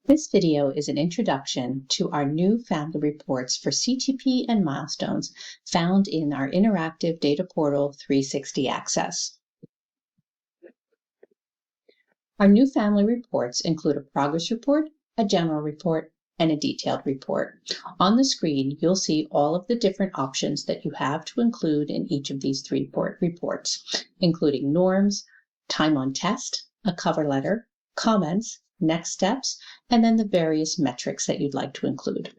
This video is an introduction to our new family reports for CTP and Milestones found in our interactive data portal 360 Access. Our new family reports include a progress report, a general report, and a detailed report. On the screen, you'll see all of the different options that you have to include in each of these three reports, including norms, time on test, a cover letter, comments, next steps, and then the various metrics that you'd like to include.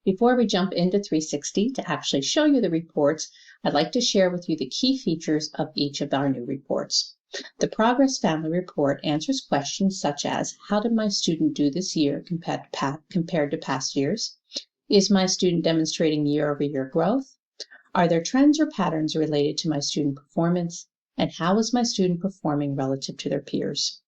Before we jump into 360 to actually show you the reports, I'd like to share with you the key features of each of our new reports. The Progress Family Report answers questions such as, how did my student do this year compared to past years? Is my student demonstrating year-over-year growth? Are there trends or patterns related to my student performance? And how is my student performing relative to their peers?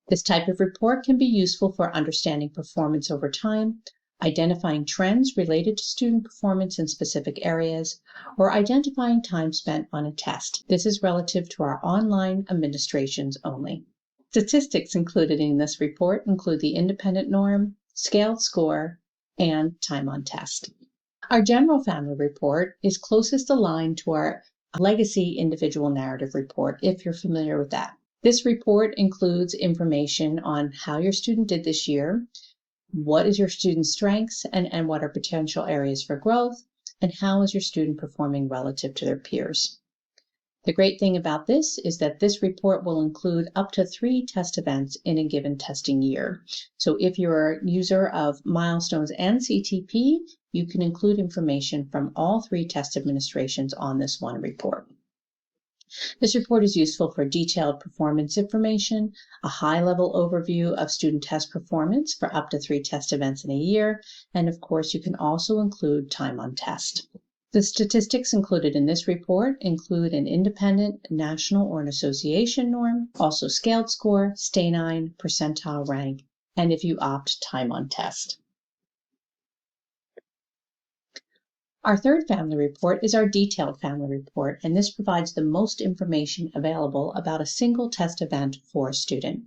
This type of report can be useful for understanding performance over time, identifying trends related to student performance in specific areas, or identifying time spent on a test. This is relative to our online administrations only. Statistics included in this report include the independent norm, scaled score, and time on test. Our general family report is closest aligned to our legacy individual narrative report, if you're familiar with that. This report includes information on how your student did this year, what is your student's strengths and what are potential areas for growth, and how is your student performing relative to their peers. The great thing about this is that this report will include up to 3 test events in a given testing year. So if you're a user of Milestones and CTP, you can include information from all 3 test administrations on this one report. This report is useful for detailed performance information, a high-level overview of student test performance for up to 3 test events in a year, and of course you can also include time on test. The statistics included in this report include an independent, national, or an association norm, also scaled score, STAY9, percentile rank, and if you opt, time on test. Our third family report is our detailed family report, and this provides the most information available about a single test event for a student.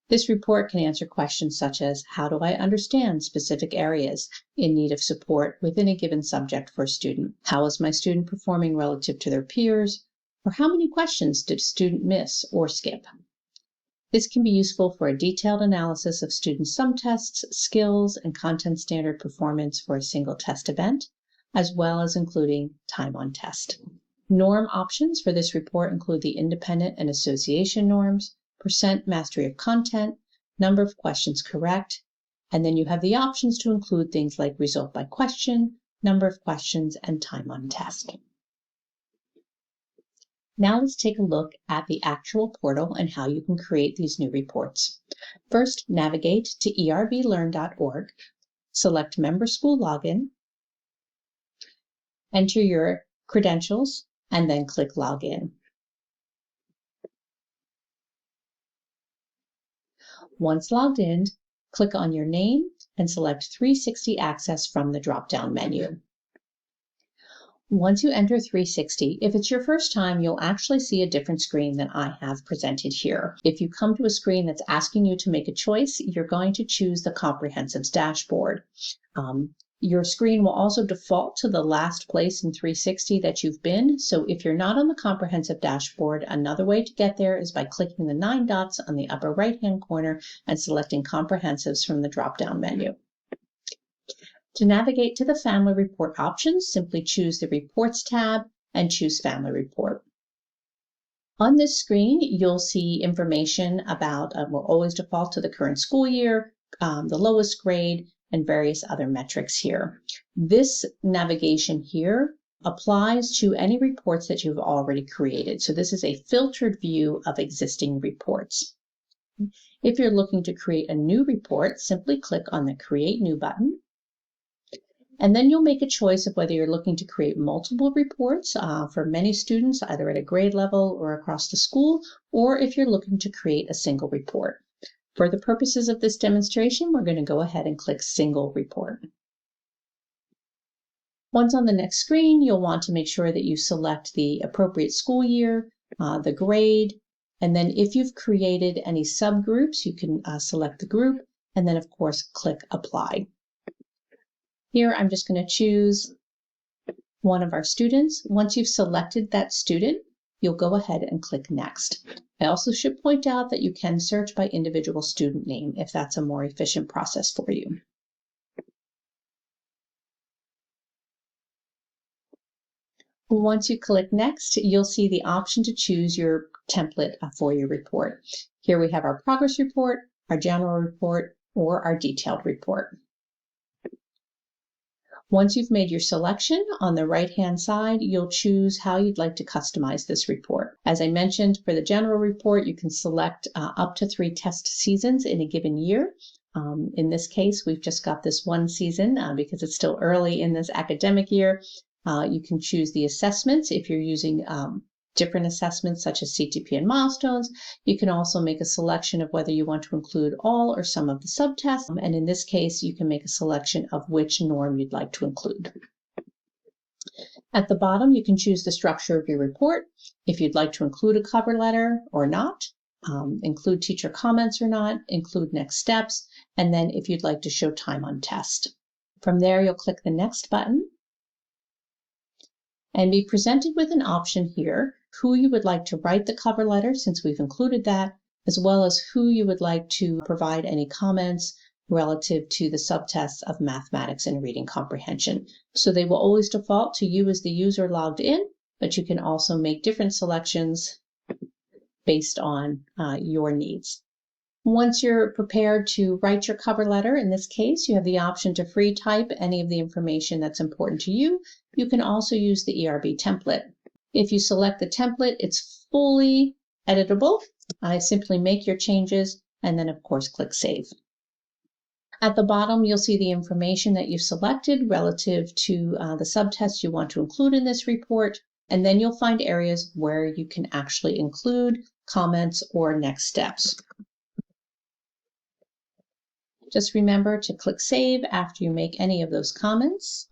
This report can answer questions such as, how do I understand specific areas in need of support within a given subject for a student? How is my student performing relative to their peers? Or how many questions did a student miss or skip? This can be useful for a detailed analysis of student sum tests, skills, and content standard performance for a single test event, as well as including time on test. Norm options for this report include the independent and association norms, percent mastery of content, number of questions correct, and then you have the options to include things like result by question, number of questions, and time on test. Now let's take a look at the actual portal and how you can create these new reports. First, navigate to erblearn.org, select Member School Login, enter your credentials, and then click Login. Once logged in, click on your name and select 360 Access from the drop-down menu. Once you enter 360, if it's your first time, you'll actually see a different screen than I have presented here. If you come to a screen that's asking you to make a choice, you're going to choose the Comprehensives dashboard. Your screen will also default to the last place in 360 that you've been. So if you're not on the comprehensive dashboard, another way to get there is by clicking the 9 dots on the upper right-hand corner and selecting Comprehensives from the drop-down menu. To navigate to the Family Report options, simply choose the Reports tab and choose Family Report. On this screen, you'll see information about, we'll always default to the current school year, the lowest grade, and various other metrics here. This navigation here applies to any reports that you've already created. So this is a filtered view of existing reports. If you're looking to create a new report, simply click on the Create New button. And then you'll make a choice of whether you're looking to create multiple reports for many students, either at a grade level or across the school, or if you're looking to create a single report. For the purposes of this demonstration, we're going to go ahead and click Single Report. Once on the next screen, you'll want to make sure that you select the appropriate school year, the grade, And then if you've created any subgroups, you can select the group and then of course click Apply. Here I'm just going to choose one of our students. Once you've selected that student, you'll go ahead and click Next. I also should point out that you can search by individual student name if that's a more efficient process for you. Once you click Next, you'll see the option to choose your template for your report. Here we have our progress report, our general report, or our detailed report. Once you've made your selection, on the right-hand side, you'll choose how you'd like to customize this report. As I mentioned, for the general report, you can select up to 3 test seasons in a given year. In this case, we've just got this one season because it's still early in this academic year. You can choose the assessments if you're using different assessments such as CTP and Milestones. You can also make a selection of whether you want to include all or some of the subtests. And in this case, you can make a selection of which norm you'd like to include. At the bottom, you can choose the structure of your report, if you'd like to include a cover letter or not, include teacher comments or not, include next steps, and then if you'd like to show time on test. From there, you'll click the Next button and be presented with an option here, who you would like to write the cover letter, since we've included that, as well as who you would like to provide any comments relative to the subtests of mathematics and reading comprehension. So they will always default to you as the user logged in, but you can also make different selections based on your needs. Once you're prepared to write your cover letter, in this case, you have the option to free type any of the information that's important to you. You can also use the ERB template. If you select the template, it's fully editable. Simply make your changes and then, of course, click Save. At the bottom, you'll see the information that you've selected relative to the subtests you want to include in this report, and then you'll find areas where you can actually include comments or next steps. Just remember to click Save after you make any of those comments.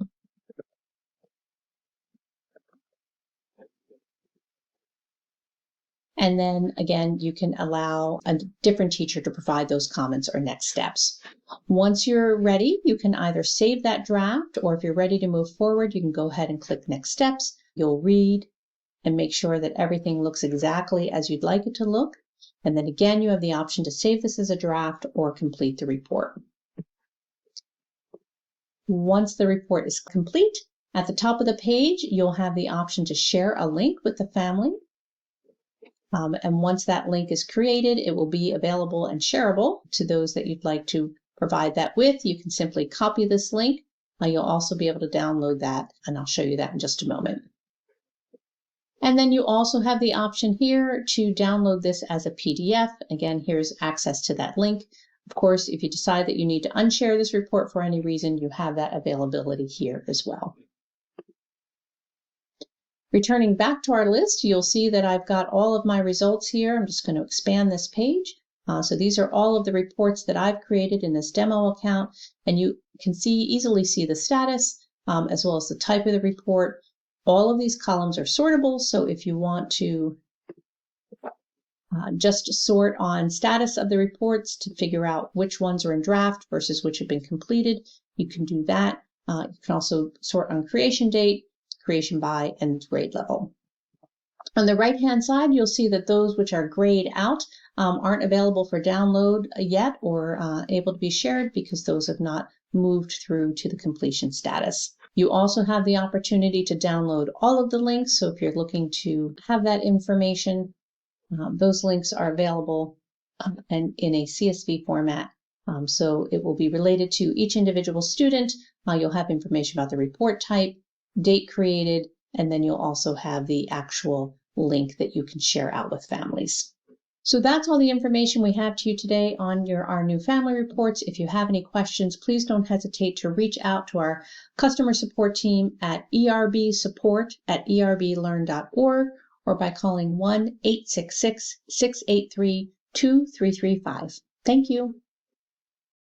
And then again, you can allow a different teacher to provide those comments or next steps. Once you're ready, you can either save that draft, or if you're ready to move forward, you can go ahead and click Next Steps. You'll read and make sure that everything looks exactly as you'd like it to look. And then again, you have the option to save this as a draft or complete the report. Once the report is complete, at the top of the page, you'll have the option to share a link with the family. And once that link is created, it will be available and shareable to those that you'd like to provide that with. You can simply copy this link. You'll also be able to download that, and I'll show you that in just a moment. And then you also have the option here to download this as a PDF. Again, here's access to that link. Of course, if you decide that you need to unshare this report for any reason, you have that availability here as well. Returning back to our list, you'll see that I've got all of my results here. I'm just going to expand this page. So these are all of the reports that I've created in this demo account, and you can easily see the status as well as the type of the report. All of these columns are sortable, so if you want to just sort on status of the reports to figure out which ones are in draft versus which have been completed, you can do that. You can also sort on creation date, creation by, and grade level. On the right-hand side, you'll see that those which are grayed out aren't available for download yet or able to be shared because those have not moved through to the completion status. You also have the opportunity to download all of the links, so if you're looking to have that information, those links are available and in a CSV format. So it will be related to each individual student. You'll have information about the report type, date created, and then you'll also have the actual link that you can share out with families. So that's all the information we have to you today on our new family reports. If you have any questions, please don't hesitate to reach out to our customer support team at erbsupport@erblearn.org or by calling 1-866-683-2335. Thank you.